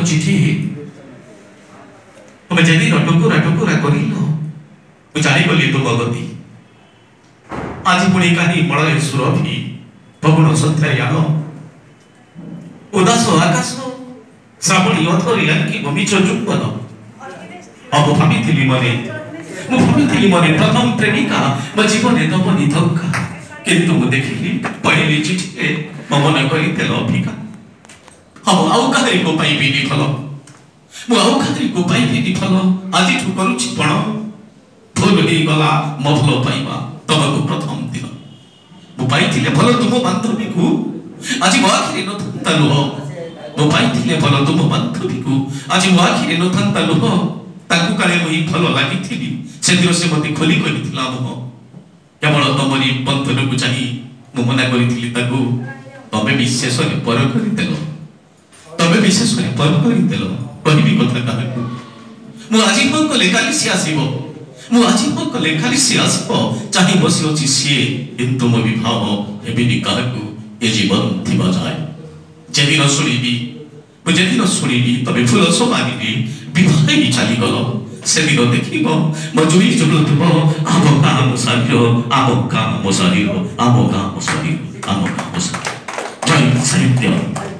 तुम चिठी तुम्हें जदि टुकुरा टुकुरा कर जानी गली तुम गति आज पुणी कहीं मलय सुरभि भगुण सन्ध्यायान उदास आकाश श्रावणी अथरिया कि मिछ चुंबन अब भावी मने मने प्रथम प्रेमिका मो जीवन दबनी धक्का किंतु मु देखिली पढ़िली चिठी मो मन कर अभिका हम आउ कहारी को पाइबी फल मु आउ कहारी को पाइबी फल आज करुछि पण भूल हो गला मो भल पाइबा तुमको प्रथम दिन मु पाइथिले भल तुम बांधवी को आज मो आखिरे नथंता लुह मु पाइथिले भल तुम बांधवी को आज मो आखिरे नथंता लुह ताकू काले मुई भल लागिथिली से दिन से मते खोली कहिथिला मोह केवल तमरी बंधन को चाहि मु मना करिथिली ताकू तबे विशेष रे पर करिदेलो तबे विशेष रे पर करिदेलो कहिबी कथा काहकू मु आजि मन को लेखाली से आसीबो मु आजि मन को लेखाली से आसीबो चाहि बसी अछि सिए किंतु मो विभाव हेबिनी काहकू ए जीवन थिबा जाय जेदिन सुनिबी मु जेदिन सुनिबी तबे फुल सोमानी विवाही चली गल से दिन देखिब मो जुई जुलुथब आम गाँ मो शरीर आम गाँ मो शरीर आम गाँ मो शरीर आम गाँ मो शरीर जय साहित्य।